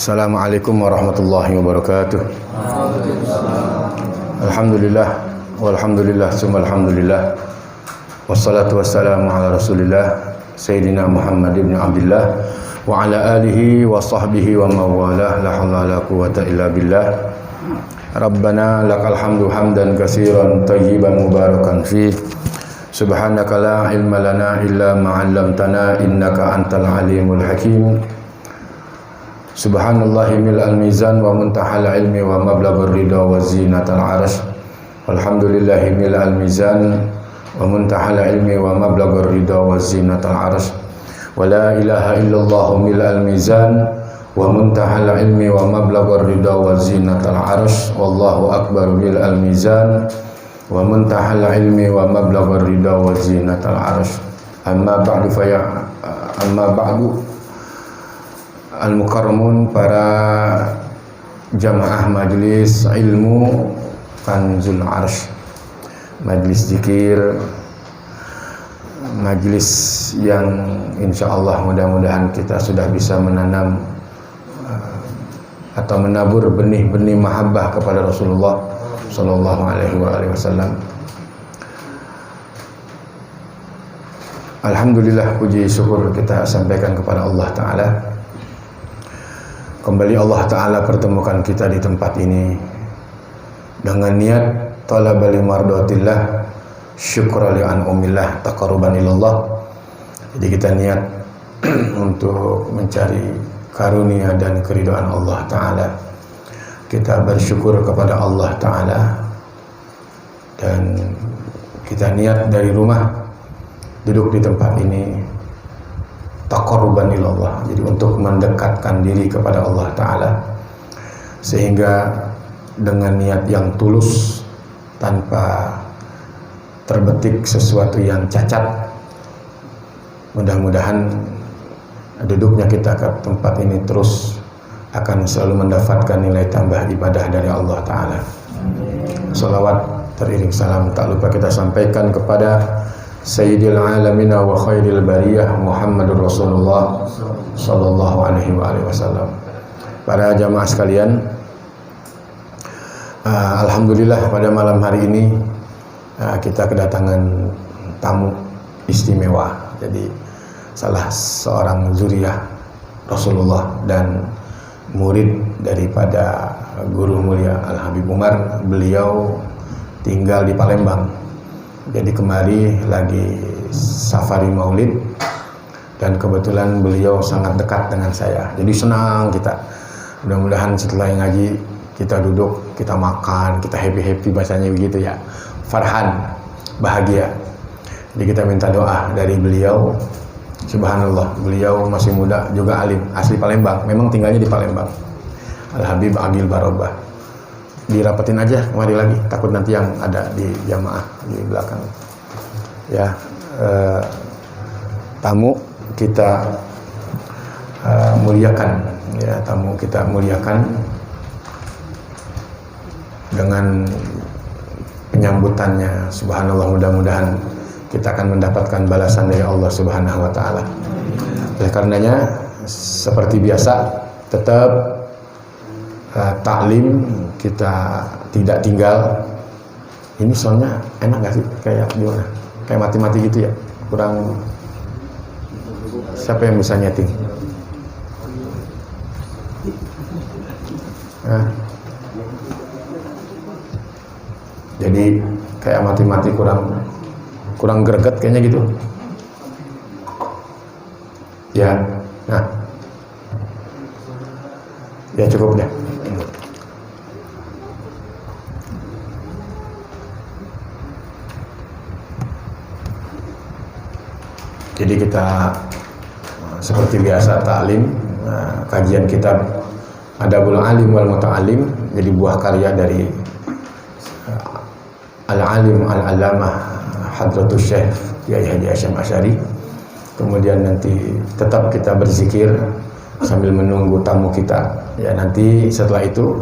Assalamualaikum warahmatullahi wabarakatuh. Alhamdulillah walhamdulillah summa alhamdulillah. Wassalatu wassalamu ala Rasulillah Sayyidina Muhammad ibn Abdullah wa ala alihi wa sahbihi wa mawalah. La haula la quwwata illa billah. Rabbana lakal hamdu hamdan katsiran tayyiban mubarakan fi. Subhanaka la ilma lana illa ma 'allamtana innaka antal alimul hakim. Subhanallahi mil'al mizan wa muntahal ilmi wa mablaghur ridha wa zinatal arsh. Alhamdulillahi mil'al mizan wa muntahal ilmi wa mablaghur ridha wa zinatal arsh. Wa la ilaha illallah mil'al mizan wa muntahal ilmi wa mablaghur ridha wa zinatal arsh. Wallahu akbar mil'al mizan wa muntahal ilmi wa mablaghur ridha wa zinatal arsh. Amma ba'du Al-Mukarramun, para jamaah Majlis Ilmu Kanzul Arsh, Majlis Zikir, majlis yang insyaallah mudah-mudahan kita sudah bisa menanam atau menabur benih-benih mahabbah kepada Rasulullah sallallahu alaihi wasallam. Alhamdulillah, puji syukur kita sampaikan kepada Allah Ta'ala. Kembali Allah Ta'ala pertemukan kita di tempat ini dengan niat talabali mardatillah, syukra li an'umillah, taqarruban ilallah. Jadi kita niat untuk mencari karunia dan keridhaan Allah Ta'ala. Kita bersyukur kepada Allah Ta'ala dan kita niat dari rumah duduk di tempat ini taqarruban ilallah, jadi untuk mendekatkan diri kepada Allah Ta'ala, sehingga dengan niat yang tulus tanpa terbetik sesuatu yang cacat, mudah-mudahan duduknya kita ke tempat ini terus akan selalu mendapatkan nilai tambah ibadah dari Allah Ta'ala. Salawat teriring salam tak lupa kita sampaikan kepada Sayyidil Alamina wa Khairil Bariyah Muhammadur Rasulullah sallallahu alaihi wasallam. Para jamaah sekalian, alhamdulillah pada malam hari ini kita kedatangan tamu istimewa. Jadi salah seorang zuriyah Rasulullah dan murid daripada guru mulia Al Habib Umar. Beliau tinggal di Palembang. Jadi kemari lagi safari maulid dan kebetulan beliau sangat dekat dengan saya. Jadi senang kita. Mudah-mudahan setelah ngaji kita duduk, kita makan, kita happy-happy, bahasanya begitu ya. Farhan, bahagia. Jadi kita minta doa dari beliau. Subhanallah, beliau masih muda, juga alim, asli Palembang. Memang tinggalnya di Palembang. Al Habib Agil Barobah. Dirapetin aja kemari lagi, takut nanti yang ada di jamaah di belakang ya. Tamu kita muliakan ya, tamu kita muliakan dengan penyambutannya. Subhanallah, mudah-mudahan kita akan mendapatkan balasan dari Allah Subhanahu wa Ta'ala. Oleh karenanya seperti biasa tetap taklim kita tidak tinggal. Ini soalnya enak gak sih? Kayak gimana? Kayak mati-mati gitu ya? Kurang. Siapa yang bisa nyeting? Jadi kayak mati-mati, kurang greget kayaknya gitu. Ya, nah, ya cukup deh. Jadi kita seperti biasa taklim, kajian kitab Adabul Alim wal Muta'alim, jadi buah karya dari Al-Alim Al-Alamah Hadratus Syekh Kiai Haji Hasyim Asy'ari. Kemudian nanti tetap kita berzikir sambil menunggu tamu kita. Ya, nanti setelah itu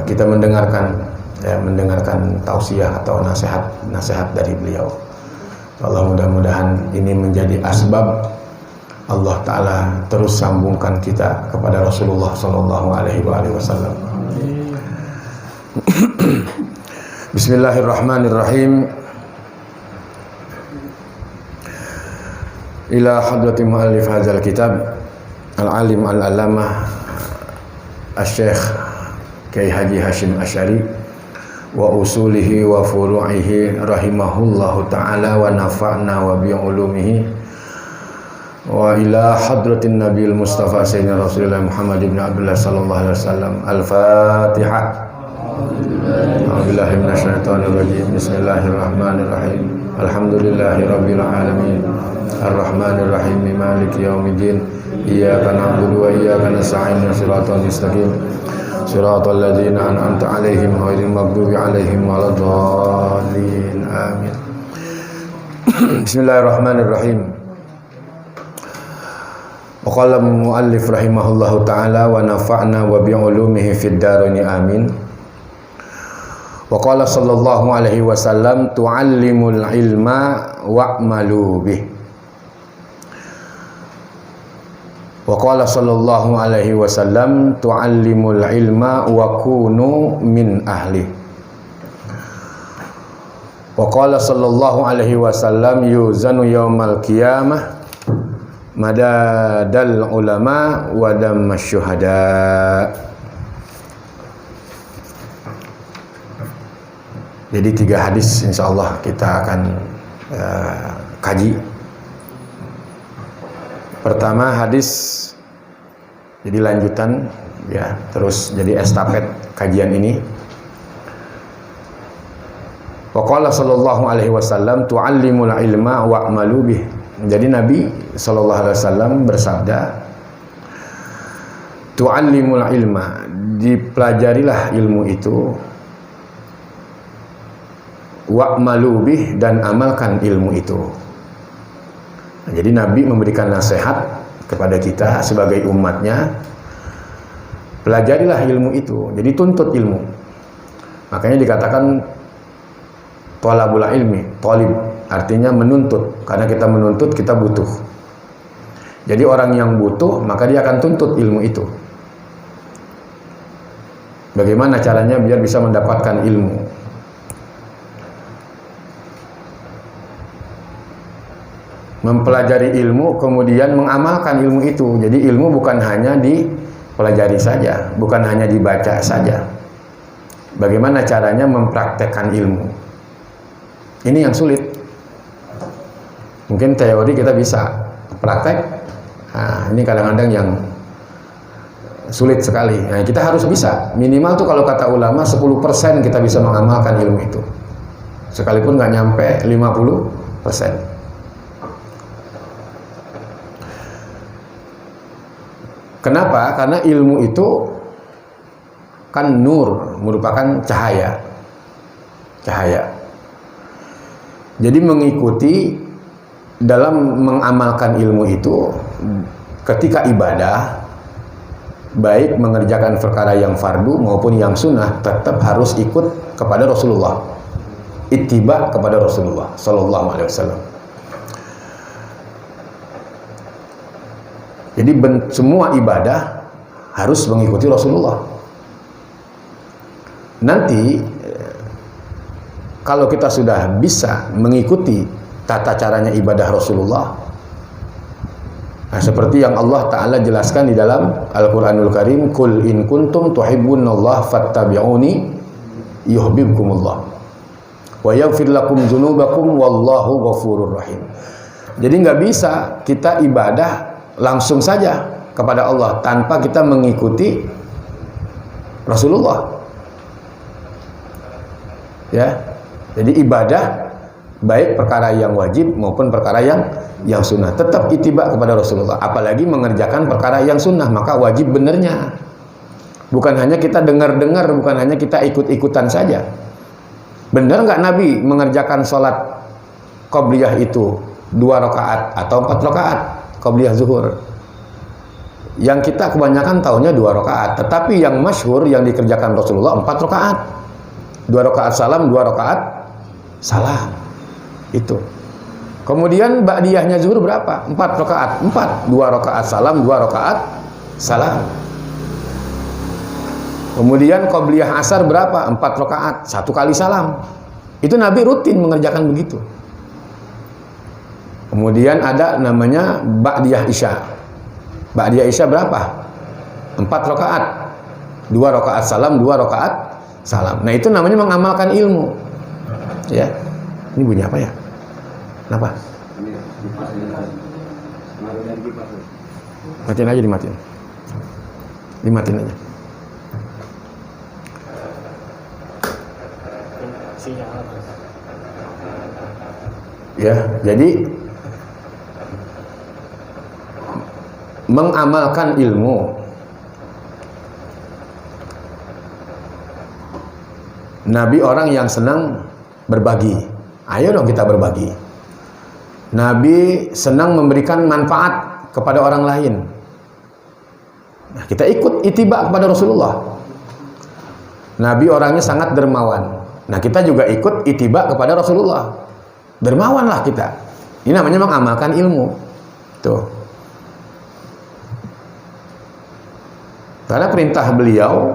kita mendengarkan tausiah atau nasihat dari beliau. Allah, mudah-mudahan ini menjadi asbab Allah Ta'ala terus sambungkan kita kepada Rasulullah Sallallahu Alaihi Wasallam. Bismillahirrahmanirrahim. Ila hadrati muallif hadzal kitab al-alim al-alamah Asy-Syaikh Kyai Haji Hasyim Asy'ari wa usulihi wa furu'ihi rahimahullahu ta'ala wa nafa'na wa bi'ulumihi wa ila hadratin nabiyil mustafa sayyidina rasulullah Muhammad ibn Abdullah sallallahu alaihi wasallam. Al-Fatihah. A'udzubillahi minasyaitonir rajim. Bismillahirrahmanirrahim. Alhamdulillahi rabbil alamin. Ar-Rahmanir Rahim. Maliki yaumiddin. Iyyaka na'budu wa iyyaka nasta'in. Shiratal mustaqim. Shiratal ladzina an'amta 'alaihim ghairil maghdubi 'alaihim waladdallin. Amin. Bismillahirrahmanirrahim. Wa qala muallif rahimahullahu ta'ala wa nafa'na wa bi'ulumihi fid dharain amin. Wa qala sallallahu alaihi wasallam tu'allimul ilma wa'malu bih. Wa qala sallallahu alaihi wasallam tu'allimul ilma wa kunu min ahli. Wa qala sallallahu alaihi wasallam yuzanu yaumal qiyamah madadal ulama wa dammasyy syuhada. Jadi 3 hadis insyaallah kita akan kaji. Pertama hadis jadi lanjutan ya, terus jadi estafet kajian ini. Wa qala sallallahu alaihi wasallam tu'allimul ilma wa'malu bih. Jadi Nabi sallallahu alaihi wasallam bersabda, tu'allimul ilma, dipelajarilah ilmu itu, wa'malu bih, dan amalkan ilmu itu. Nah, jadi Nabi memberikan nasihat kepada kita sebagai umatnya, pelajarilah ilmu itu, jadi tuntut ilmu. Makanya dikatakan thalabul ilmi, talib, artinya menuntut, karena kita menuntut kita butuh. Jadi orang yang butuh maka dia akan tuntut ilmu itu. Bagaimana caranya biar bisa mendapatkan ilmu? Mempelajari ilmu kemudian mengamalkan ilmu itu. Jadi ilmu bukan hanya dipelajari saja, bukan hanya dibaca saja. Bagaimana caranya mempraktekkan ilmu? Ini yang sulit. Mungkin teori kita bisa, praktek, nah, ini kadang-kadang yang sulit sekali. Nah, kita harus bisa, minimal tuh kalau kata ulama 10% kita bisa mengamalkan ilmu itu, sekalipun nggak nyampe 50%. Kenapa? Karena ilmu itu kan nur, merupakan cahaya. Jadi mengikuti dalam mengamalkan ilmu itu ketika ibadah, baik mengerjakan perkara yang fardu maupun yang sunnah, tetap harus ikut kepada Rasulullah, ittiba kepada Rasulullah Sallallahu Alaihi Wasallam. Jadi semua ibadah harus mengikuti Rasulullah. Nanti kalau kita sudah bisa mengikuti tata caranya ibadah Rasulullah, nah, seperti yang Allah Ta'ala jelaskan di dalam Al-Quranul Karim, Qul in kuntum tuhibbunallah fattabi'uni yuhibbukumullah wa yaghfir lakum dzunubakum wallahu ghafurur rahim. Jadi nggak bisa kita ibadah langsung saja kepada Allah tanpa kita mengikuti Rasulullah. Ya. Jadi ibadah baik perkara yang wajib maupun perkara yang sunnah tetap ittiba kepada Rasulullah. Apalagi mengerjakan perkara yang sunnah, maka wajib benernya. Bukan hanya kita dengar-dengar, bukan hanya kita ikut-ikutan saja. Benar nggak Nabi mengerjakan sholat qobliyah itu 2 rakaat atau 4 rakaat qobliyah zuhur? Yang kita kebanyakan tahunya 2 rakaat, tetapi yang masyhur yang dikerjakan Rasulullah 4 rakaat. 2 rakaat salam, 2 rakaat salam. Itu Kemudian ba'diyahnya zuhur berapa? 4 rakaat. 4. 2 rakaat salam, 2 rakaat salam. Kemudian qabliyah asar berapa? 4 rakaat, 1 kali salam. Itu Nabi rutin mengerjakan begitu. Kemudian ada namanya ba'diyah isya. Ba'diyah isya berapa? 4 rakaat. 2 rakaat salam, 2 rakaat salam. Nah, itu namanya mengamalkan ilmu. Ya. Ini bunyi apa ya? Kenapa? Matiin aja, dimatiin. Dimatiin aja. Ya, jadi mengamalkan ilmu. Nabi orang yang senang berbagi. Ayo dong kita berbagi. Nabi senang memberikan manfaat kepada orang lain. Nah, kita ikut ittiba kepada Rasulullah. Nabi orangnya sangat dermawan. Nah, kita juga ikut ittiba kepada Rasulullah. Dermawanlah kita. Ini namanya mengamalkan ilmu. Tuh. Karena perintah beliau,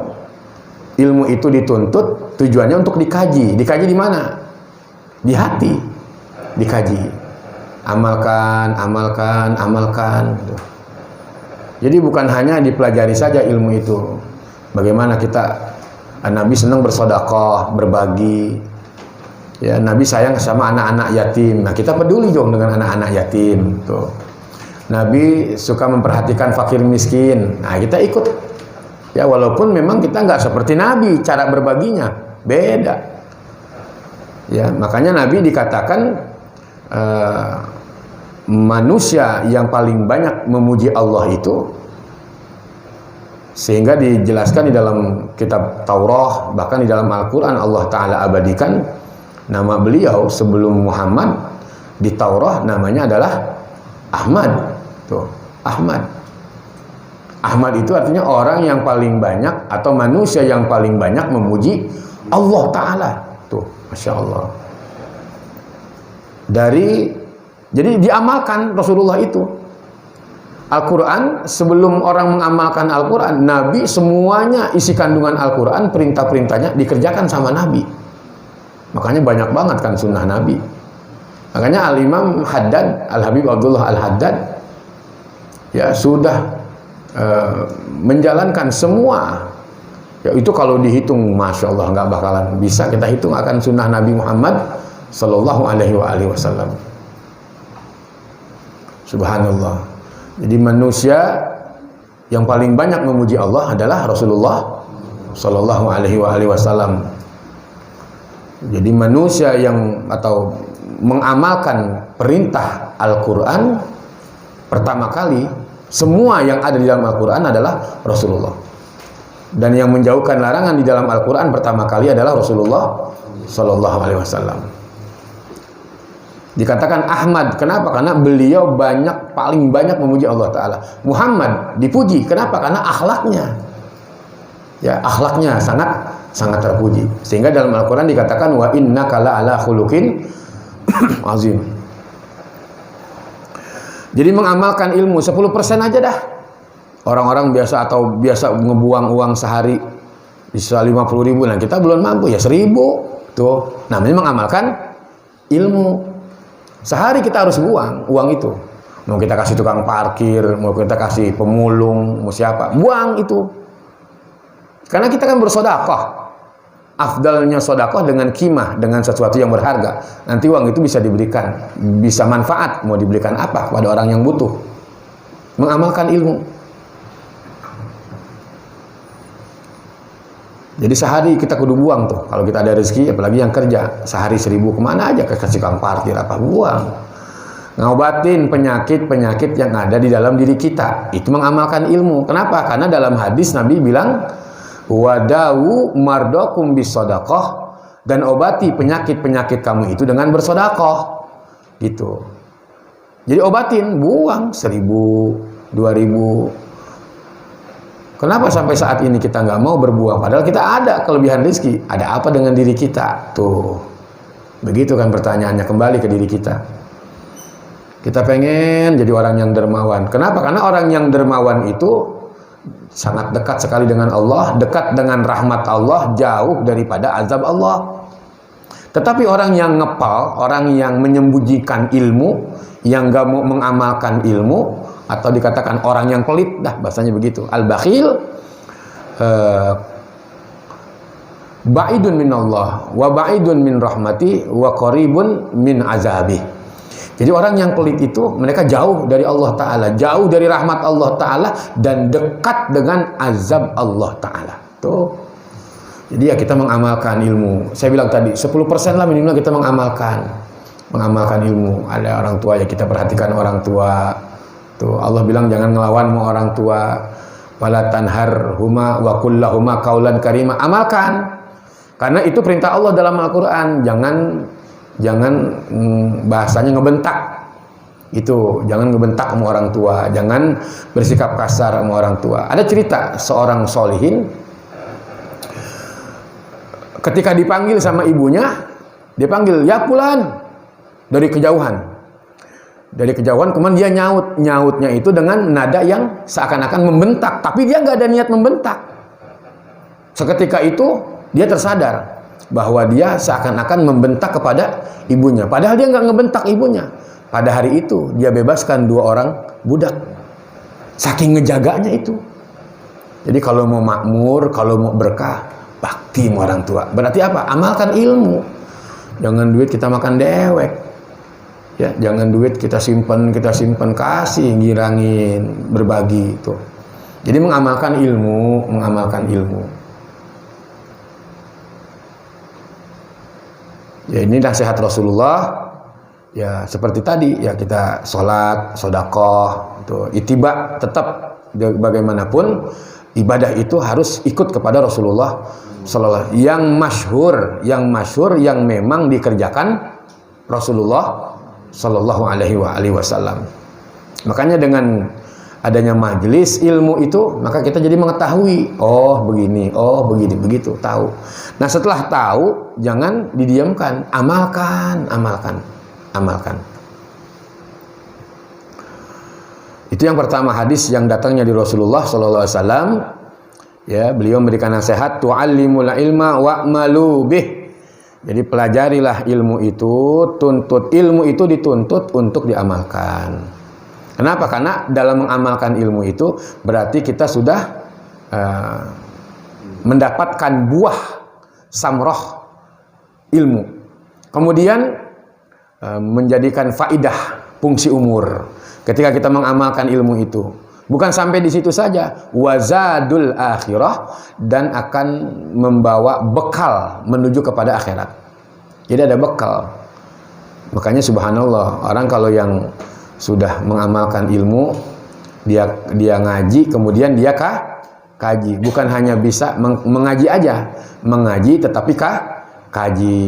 ilmu itu dituntut tujuannya untuk dikaji. Dikaji di mana? Di hati. Dikaji. Amalkan, amalkan, amalkan. Gitu. Jadi bukan hanya dipelajari saja ilmu itu. Bagaimana kita, Nabi senang bersedekah, berbagi. Ya, Nabi sayang sama anak-anak yatim. Nah, kita peduli dong dengan anak-anak yatim. Tuh. Nabi suka memperhatikan fakir miskin. Nah, kita ikut. Ya, walaupun memang kita nggak seperti Nabi, cara berbaginya beda. Ya, makanya Nabi dikatakan manusia yang paling banyak memuji Allah itu, sehingga dijelaskan di dalam kitab Taurat, bahkan di dalam Al-Quran Allah Ta'ala abadikan nama beliau sebelum Muhammad. Di Taurat namanya adalah Ahmad. Tuh, Ahmad. Ahmad itu artinya orang yang paling banyak atau manusia yang paling banyak memuji Allah Ta'ala. Tuh, Masya Allah. Jadi diamalkan Rasulullah itu. Al-Quran, sebelum orang mengamalkan Al-Quran, Nabi semuanya isi kandungan Al-Quran, perintah-perintahnya dikerjakan sama Nabi. Makanya banyak banget kan sunnah Nabi. Makanya Al-Imam Haddad, Al-Habib Abdullah Al-Haddad, ya sudah menjalankan semua. Ya, itu kalau dihitung, Masya Allah, nggak bakalan bisa kita hitung akan sunnah Nabi Muhammad Sallallahu Alaihi Wasallam. Subhanallah. Jadi manusia yang paling banyak memuji Allah adalah Rasulullah Sallallahu Alaihi Wasallam. Jadi manusia yang atau mengamalkan perintah Al-Quran pertama kali, semua yang ada di dalam Al-Quran adalah Rasulullah. Dan yang menjauhkan larangan di dalam Al-Quran pertama kali adalah Rasulullah Sallallahu Alaihi Wasallam. Dikatakan Ahmad, kenapa? Karena beliau paling banyak memuji Allah Ta'ala. Muhammad dipuji, kenapa? Karena akhlaknya. Ya, akhlaknya sangat terpuji. Sehingga dalam Al-Quran dikatakan wa innaka la'ala khuluqin azim. Jadi mengamalkan ilmu 10% aja dah. Orang-orang biasa ngebuang uang sehari bisa 50.000, nah kita belum mampu ya 1.000. Tuh, namanya mengamalkan ilmu. Sehari kita harus buang uang itu. Mau kita kasih tukang parkir, mau kita kasih pemulung, mau siapa, buang itu. Karena kita kan bersedekah. Afdalnya sedekah dengan qimah, dengan sesuatu yang berharga. Nanti uang itu bisa diberikan, bisa manfaat, mau diberikan apa kepada orang yang butuh. Mengamalkan ilmu. Jadi sehari kita kudu buang tuh. Kalau kita ada rezeki, apalagi yang kerja, sehari 1.000 kemana aja, ke kasih tukang parkir apa, buang. Ngobatin penyakit-penyakit yang ada di dalam diri kita. Itu mengamalkan ilmu. Kenapa? Karena dalam hadis Nabi bilang, wadawu mardokum bisodakoh, dan obati penyakit-penyakit kamu itu dengan bersodakoh. Gitu. Jadi obatin, buang 1.000, 2.000. Kenapa sampai saat ini kita nggak mau berbuang? Padahal kita ada kelebihan rezeki. Ada apa dengan diri kita? Tuh. Begitu kan pertanyaannya, kembali ke diri kita. Kita pengen jadi orang yang dermawan. Kenapa? Karena orang yang dermawan itu sangat dekat sekali dengan Allah, dekat dengan rahmat Allah, jauh daripada azab Allah. Tetapi orang yang ngepal, orang yang menyembunyikan ilmu, yang gak mau mengamalkan ilmu, atau dikatakan orang yang pelit, dah bahasanya begitu. Al-bakhil, ba'idun minallah, wa ba'idun min rahmati, wa qaribun min azabih. Jadi orang yang pelit itu mereka jauh dari Allah Ta'ala, jauh dari rahmat Allah Ta'ala, dan dekat dengan azab Allah Ta'ala. Tuh. Jadi ya kita mengamalkan ilmu. Saya bilang tadi 10% lah minimal kita mengamalkan ilmu. Ada orang tua ya kita perhatikan orang tua. Tuh Allah bilang jangan ngelawan sama orang tua. Wala tanharhuma wa qul lahuma qaulan karima. Amalkan. Karena itu perintah Allah dalam Al-Qur'an. Jangan bahasanya ngebentak. Itu jangan ngebentak sama orang tua, jangan bersikap kasar sama orang tua. Ada cerita seorang solihin ketika dipanggil sama ibunya, dia panggil ya fulan dari kejauhan. Dari kejauhan kemudian dia nyautnya itu dengan nada yang seakan-akan membentak, tapi dia nggak ada niat membentak. Seketika itu dia tersadar bahwa dia seakan-akan membentak kepada ibunya, padahal dia nggak ngebentak ibunya. Pada hari itu dia bebaskan 2 orang budak, saking ngejaganya itu. Jadi kalau mau makmur, kalau mau berkah, bakti sama orang tua. Berarti apa? Amalkan ilmu. Jangan duit kita makan dewek, ya. Jangan duit kita simpan, kasih, ngirangin, berbagi itu. Jadi mengamalkan ilmu. Ya ini nasihat Rasulullah. Ya seperti tadi ya kita sholat, sedekah, itu ittiba, tetap bagaimanapun ibadah itu harus ikut kepada Rasulullah sallallahu yang masyhur yang memang dikerjakan Rasulullah sallallahu alaihi wasallam. Makanya dengan adanya majelis ilmu itu maka kita jadi mengetahui, oh begini, oh begini, begitu, tahu. Nah setelah tahu jangan didiamkan, amalkan. Itu yang pertama, hadis yang datangnya di Rasulullah sallallahu alaihi wasallam. Ya, beliau memberikan nasihat, tu'allimul ilma wa'malu bih. Jadi pelajarilah ilmu itu, ilmu itu dituntut untuk diamalkan. Kenapa? Karena dalam mengamalkan ilmu itu berarti kita sudah mendapatkan buah samroh ilmu. Kemudian menjadikan faidah fungsi umur ketika kita mengamalkan ilmu itu. Bukan sampai di situ saja, wazadul akhirah, dan akan membawa bekal menuju kepada akhirat. Jadi ada bekal. Makanya subhanallah, orang kalau yang sudah mengamalkan ilmu, dia ngaji, kemudian dia kaji. Bukan hanya bisa mengaji aja, mengaji tetapi kaji.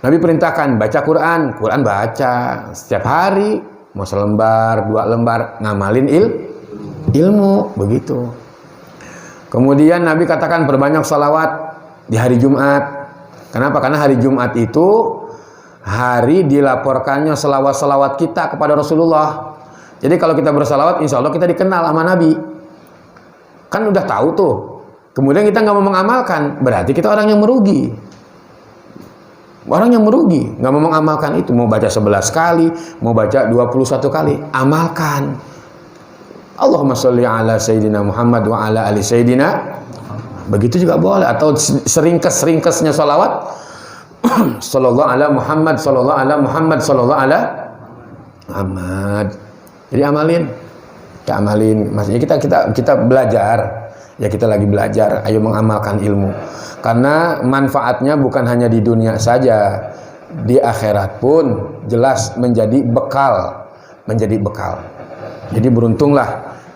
Nabi perintahkan baca Quran baca setiap hari, mau selembar, 2 lembar, ngamalin ilmu, begitu. Kemudian Nabi katakan perbanyak salawat di hari Jumat. Kenapa? Karena hari Jumat itu hari dilaporkannya salawat-salawat kita kepada Rasulullah. Jadi kalau kita bersalawat, insya Allah kita dikenal sama Nabi. Kan udah tahu tuh. Kemudian kita nggak mau mengamalkan, berarti kita orang yang merugi. Orang yang merugi, nggak mau mengamalkan itu. Mau baca 11 kali, mau baca 21 kali, amalkan. Allahumma sholli ala Sayyidina Muhammad wa ala ali Sayyidina. Begitu juga boleh. Atau seringkesnya salawat. Sallallahu ala Muhammad, sallallahu ala Muhammad, sallallahu ala Muhammad. Jadi amalin. Kita amalin. Maksudnya kita belajar. Ya kita lagi belajar, ayo mengamalkan ilmu. Karena manfaatnya bukan hanya di dunia saja, di akhirat pun jelas menjadi bekal. Jadi beruntunglah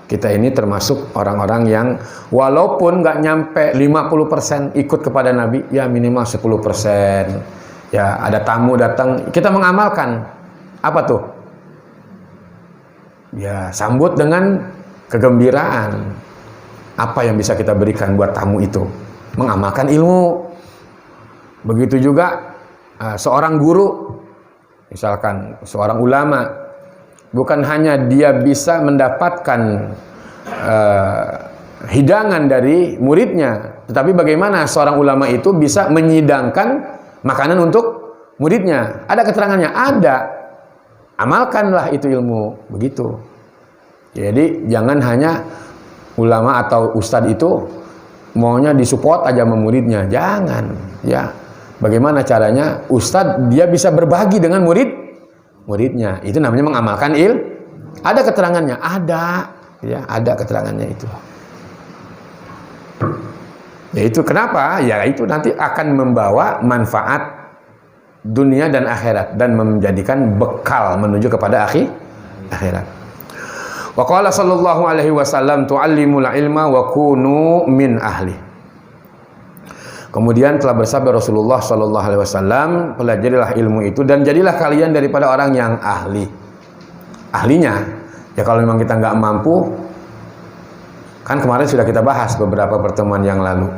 kita ini termasuk orang-orang yang walaupun nggak nyampe 50% ikut kepada Nabi, ya minimal 10%. Ya ada tamu datang, kita mengamalkan. Apa tuh? Ya sambut dengan kegembiraan. Apa yang bisa kita berikan buat tamu itu? Mengamalkan ilmu. Begitu juga seorang guru, misalkan seorang ulama, bukan hanya dia bisa mendapatkan hidangan dari muridnya, tetapi bagaimana seorang ulama itu bisa menyidangkan makanan untuk muridnya. Ada keterangannya, ada. Amalkanlah itu ilmu, begitu. Jadi jangan hanya ulama atau ustadz itu maunya disupport aja sama muridnya, jangan. Ya, bagaimana caranya ustadz dia bisa berbagi dengan muridnya? Itu namanya mengamalkan Ada keterangannya, ada. Ya, ada keterangannya itu. Ya itu kenapa? Ya itu nanti akan membawa manfaat dunia dan akhirat dan menjadikan bekal menuju kepada akhirat. Wa qala sallallahu alaihi wasallam tu'allimul ilma wa kunu min ahli. Kemudian telah bersabda Rasulullah sallallahu alaihi wasallam, pelajarilah ilmu itu dan jadilah kalian daripada orang yang ahli. Ahlinya, ya kalau memang kita nggak mampu, kan kemarin sudah kita bahas beberapa pertemuan yang lalu.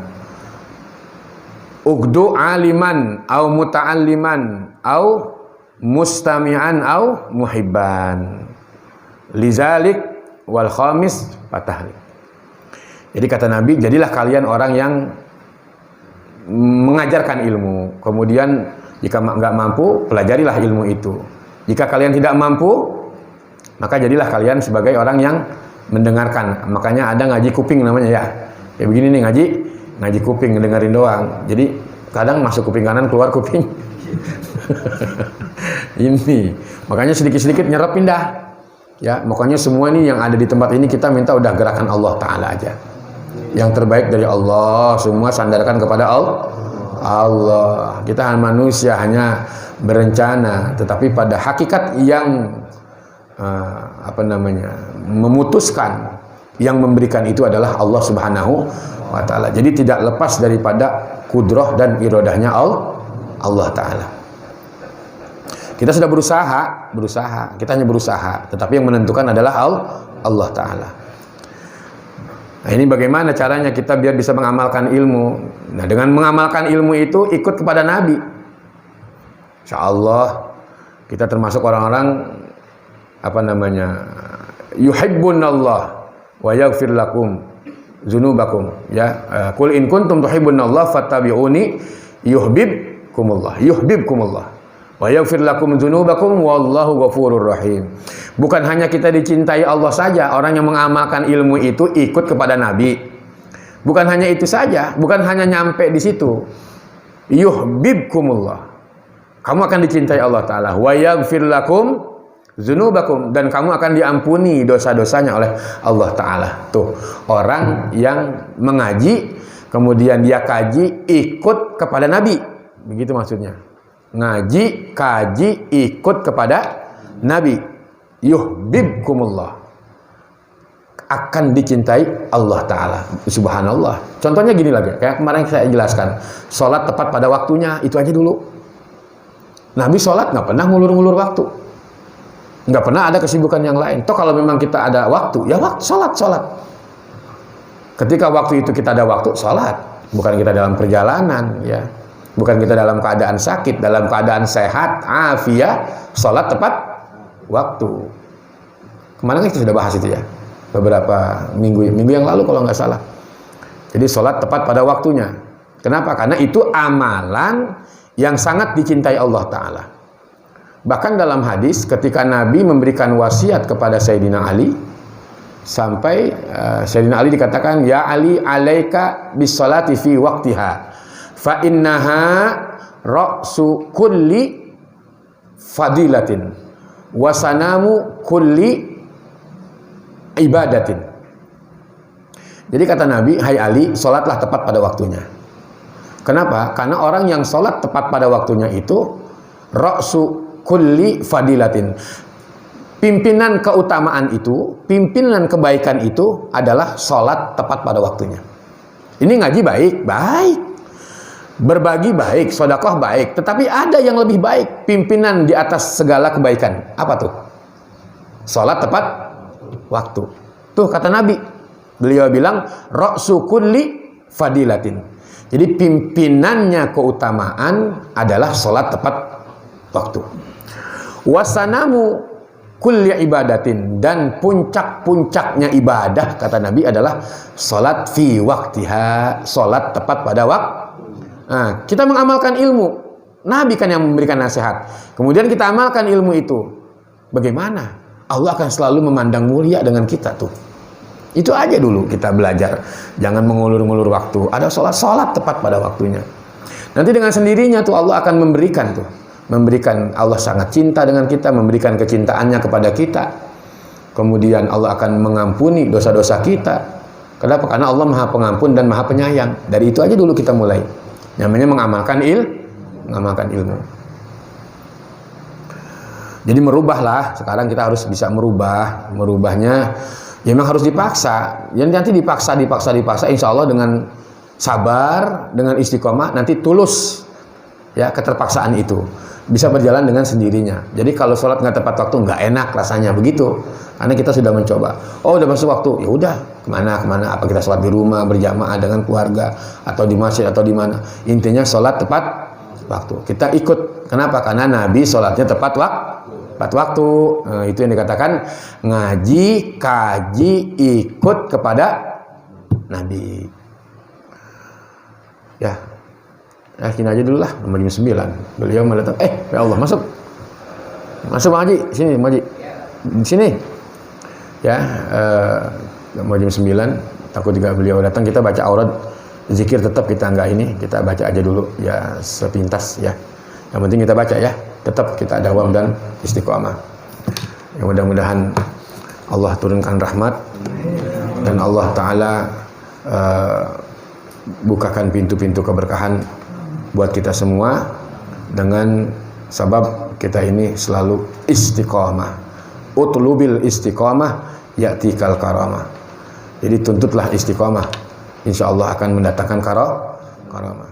Ugdu aliman au muta'alliman au mustami'an au muhibban. Lizalik wal khamis fatahli. Jadi kata Nabi, jadilah kalian orang yang mengajarkan ilmu. Kemudian jika nggak mampu, pelajarilah ilmu itu. Jika kalian tidak mampu, maka jadilah kalian sebagai orang yang mendengarkan. Makanya ada ngaji kuping namanya ya. Kayak begini nih ngaji kuping, ngedengerin doang. Jadi kadang masuk kuping kanan, keluar kuping ini. Makanya sedikit-sedikit nyerap pindah. Ya, makanya semua ini yang ada di tempat ini kita minta udah gerakan Allah Ta'ala aja. Yang terbaik dari Allah, semua sandarkan kepada Allah. Kita manusia hanya berencana, tetapi pada hakikat yang memutuskan, yang memberikan itu adalah Allah Subhanahu wa Ta'ala. Jadi tidak lepas daripada kudrah dan iradahnya Allah Ta'ala. Kita sudah berusaha, kita hanya berusaha, tetapi yang menentukan adalah Allah Ta'ala. Nah, ini bagaimana caranya kita biar bisa mengamalkan ilmu. Nah, dengan mengamalkan ilmu itu ikut kepada Nabi. Insya Allah kita termasuk orang-orang yuhibbunallah wa yaghfir lakum dzunubakum, ya. Qul in kuntum tuhibbunallaha fattabi'uni yuhibbukumullah wa yaghfir lakum dzunubakum wallahu ghafurur rahim. Bukan hanya kita dicintai Allah saja, orang yang mengamalkan ilmu itu ikut kepada Nabi. Bukan hanya itu saja, bukan hanya nyampe di situ. Yuhibbukumullah. Kamu akan dicintai Allah Ta'ala. Wa yaghfir lakum dzunubakum, dan kamu akan diampuni dosa-dosanya oleh Allah Ta'ala. Tuh, orang yang mengaji, kemudian dia kaji, ikut kepada Nabi. Begitu maksudnya. Ngaji, kaji, ikut kepada Nabi. Yuhibbukumullah. Akan dicintai Allah Ta'ala. Subhanallah. Contohnya gini lagi, kayak kemarin saya jelaskan. Sholat tepat pada waktunya, itu aja dulu. Nabi sholat nggak pernah ngulur-ngulur waktu. Nggak pernah ada kesibukan yang lain. Toh kalau memang kita ada waktu, ya waktu sholat. Ketika waktu itu kita ada waktu, sholat. Bukan kita dalam perjalanan, ya. Bukan kita dalam keadaan sakit, dalam keadaan sehat, afiat, sholat tepat waktu. Kemarin kan kita sudah bahas itu ya, beberapa minggu yang lalu kalau nggak salah. Jadi sholat tepat pada waktunya. Kenapa? Karena itu amalan yang sangat dicintai Allah Ta'ala. Bahkan dalam hadis ketika Nabi memberikan wasiat kepada Sayyidina Ali, sampai Sayyidina Ali dikatakan, ya Ali alaika bis-sholati fi waqtiha fa innaha ra'su kulli fadilatin wa sanamu kulli ibadatin. Jadi kata Nabi, hai Ali, sholatlah tepat pada waktunya. Kenapa? Karena orang yang sholat tepat pada waktunya itu ra'su kulli fadilatin. Pimpinan keutamaan itu, pimpinan kebaikan itu adalah sholat tepat pada waktunya. Ini ngaji baik. Berbagi baik, sedekah baik. Tetapi ada yang lebih baik, pimpinan di atas segala kebaikan. Apa tuh? Sholat tepat waktu. Tuh kata Nabi. Beliau bilang, ra'su kulli fadilatin. Jadi pimpinannya keutamaan adalah sholat tepat waktu. Wasanamu kulli ibadatin, dan puncak-puncaknya ibadah kata Nabi adalah salat fi waktiha, salat tepat pada waktu. Nah, kita mengamalkan ilmu, Nabi kan yang memberikan nasihat, kemudian kita amalkan ilmu itu, bagaimana? Allah akan selalu memandang mulia dengan kita tuh. Itu aja dulu kita belajar, jangan mengulur-ngulur waktu. Ada salat tepat pada waktunya. Nanti dengan sendirinya tuh Allah akan memberikan tuh. Memberikan, Allah sangat cinta dengan kita, memberikan kecintaannya kepada kita. Kemudian Allah akan mengampuni dosa-dosa kita. Kenapa? Karena Allah Maha Pengampun dan Maha Penyayang. Dari itu aja dulu kita mulai. Namanya mengamalkan ilmu. Jadi merubahlah. Sekarang kita harus bisa merubah. Merubahnya ya memang harus dipaksa. Jadi nanti dipaksa. Insya Allah dengan sabar, dengan istiqomah, nanti tulus ya keterpaksaan itu. Bisa berjalan dengan sendirinya. Jadi kalau sholat nggak tepat waktu nggak enak rasanya begitu. Karena kita sudah mencoba. Oh udah masuk waktu, ya udah kemana? Apa kita sholat di rumah berjamaah dengan keluarga atau di masjid atau di mana? Intinya sholat tepat waktu. Kita ikut. Kenapa? Karena Nabi sholatnya tepat waktu. Nah, itu yang dikatakan ngaji, kaji, ikut kepada Nabi. Ya. Yakin aja dulu lah, nomor jam 9. Beliau mendatang, ya Allah, masuk Bang Haji, sini Bang Haji, di sini. Ya, nomor jam 9, takut juga beliau datang, kita baca aurat, zikir tetap kita enggak ini, kita baca aja dulu, ya sepintas ya. Yang penting kita baca ya, tetap kita dawam dan istiqomah. Ya, mudah-mudahan Allah turunkan rahmat, dan Allah Ta'ala bukakan pintu-pintu keberkahan buat kita semua dengan sabab kita ini selalu istiqomah. Utlubil istiqomah ya'tikal karamah. Jadi tuntutlah istiqomah, insya Allah akan mendatangkan karamah.